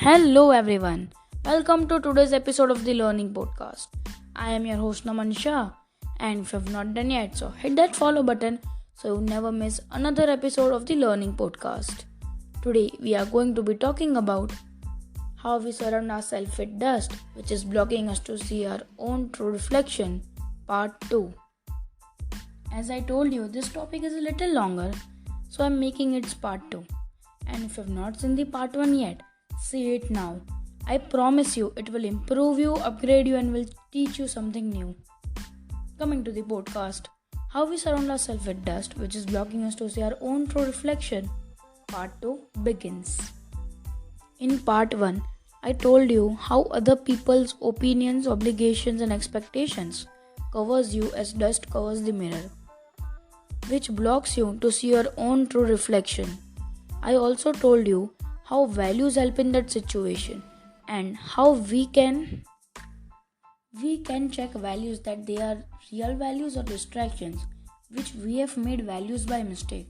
Hello everyone. Welcome to today's episode of the Learning Podcast. I am your host Naman Shah, and if you have not done yet, so hit that follow button so you never miss another episode of the Learning Podcast. Today we are going to be talking about how we surround ourselves with dust, which is blocking us to see our own true reflection, part 2. As I told you, this topic is a little longer, so I am making it part 2. And if you have not seen the part 1 yet, see it now. I promise you it will improve you, upgrade you, and will teach you something new. Coming to the podcast, how we surround ourselves with dust, which is blocking us to see our own true reflection, part 2 begins. In part 1, I told you how other people's opinions, obligations, and expectations covers you as dust covers the mirror, which blocks you to see your own true reflection. I also told you how values help in that situation and how we can check values that they are real values or distractions which we have made values by mistake.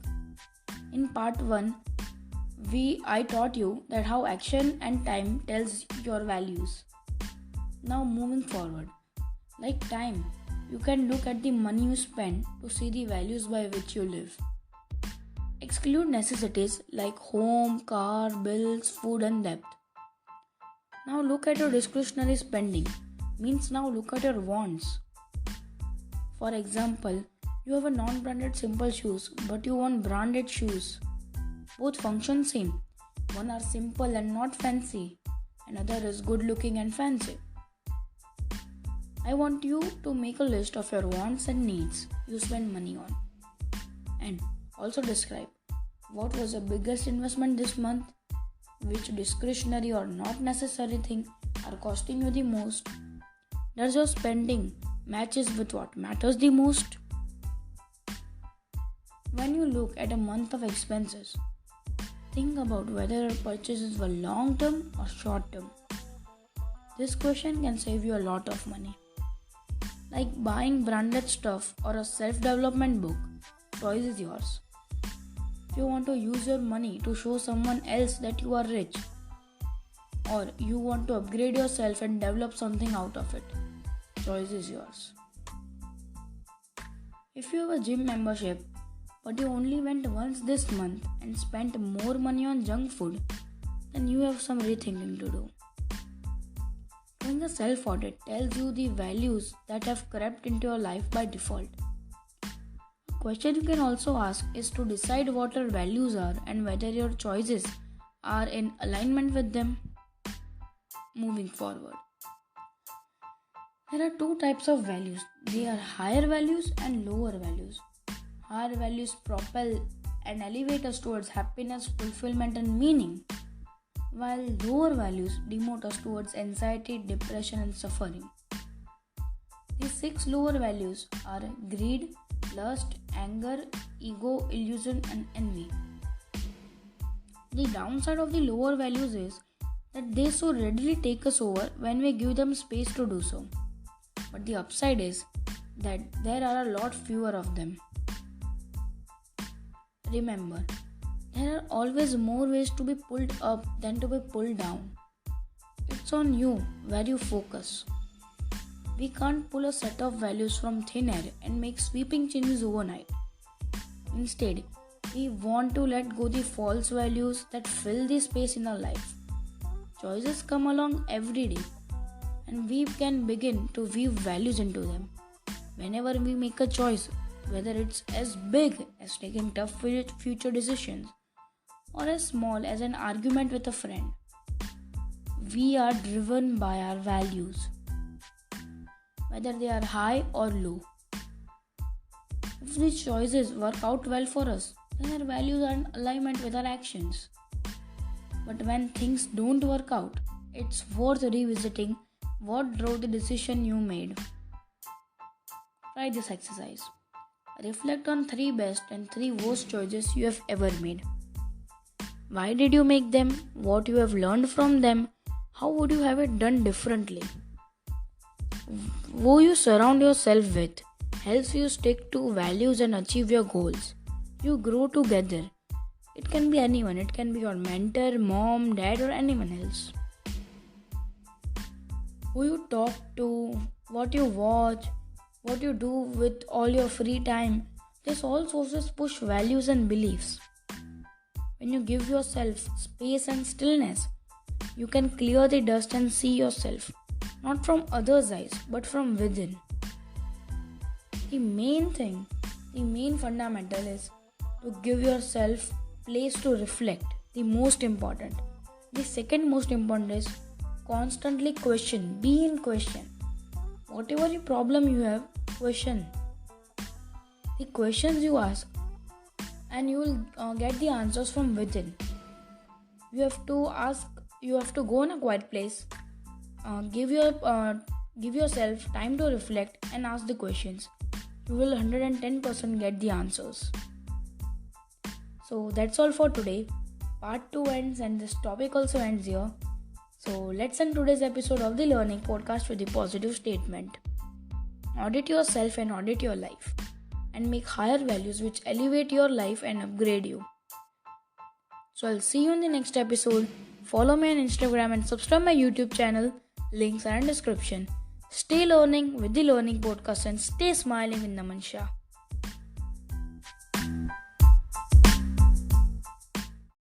In part 1, I taught you that how action and time tells your values. Now moving forward, like time, you can look at the money you spend to see the values by which you live. Exclude necessities like home, car, bills, food and debt. Now look at your discretionary spending. Means now look at your wants. For example, you have a non-branded simple shoes but you want branded shoes. Both function same. One are simple and not fancy. Another is good looking and fancy. I want you to make a list of your wants and needs you spend money on. And also describe what was the biggest investment this month, which discretionary or not necessary thing are costing you the most. Does your spending matches with what matters the most? When you look at a month of expenses, think about whether your purchases were long term or short term. This question can save you a lot of money. Like buying branded stuff or a self-development book, choice is yours. If you want to use your money to show someone else that you are rich, or you want to upgrade yourself and develop something out of it, choice is yours. If you have a gym membership but you only went once this month and spent more money on junk food, then you have some rethinking to do. Doing a self-audit tells you the values that have crept into your life by default. A question you can also ask is to decide what your values are and whether your choices are in alignment with them. Moving forward, there are two types of values. They are higher values and lower values. Higher values propel and elevate us towards happiness, fulfillment and meaning, while lower values demote us towards anxiety, depression and suffering. The 6 lower values are greed, lust, anger, ego, illusion and envy. The downside of the lower values is that they so readily take us over when we give them space to do so. But the upside is that there are a lot fewer of them. Remember, there are always more ways to be pulled up than to be pulled down. It's on you where you focus. We can't pull a set of values from thin air and make sweeping changes overnight. Instead, we want to let go the false values that fill the space in our life. Choices come along every day, and we can begin to weave values into them. Whenever we make a choice, whether it's as big as taking tough future decisions or as small as an argument with a friend, we are driven by our values, whether they are high or low. If these choices work out well for us, then our values are in alignment with our actions. But when things don't work out, it's worth revisiting what drove the decision you made. Try this exercise. Reflect on 3 best and 3 worst choices you have ever made. Why did you make them? What you have learned from them? How would you have it done differently? Who you surround yourself with helps you stick to values and achieve your goals. You grow together. It can be anyone. It can be your mentor, mom, dad or anyone else. who you talk to, what you watch, what you do with all your free time. These all sources push values and beliefs. When you give yourself space and stillness, you can clear the dust and see yourself, not from others' eyes, but from within. The main fundamental is to give yourself place to reflect, the most important. The second most important is constantly question, be in question. Whatever the problem you have, question. The questions you ask, and you will get the answers from within. You have to go in a quiet place, give yourself time to reflect and ask the questions. You will 110% get the answers. So that's all for today. Part 2 ends and this topic also ends here. So let's end today's episode of the Learning Podcast with a positive statement. Audit yourself and audit your life, and make higher values which elevate your life and upgrade you. So I'll see you in the next episode. Follow me on Instagram and subscribe my YouTube channel. Links are in description. Stay learning with the Learning Podcast and stay smiling with Naman Shah.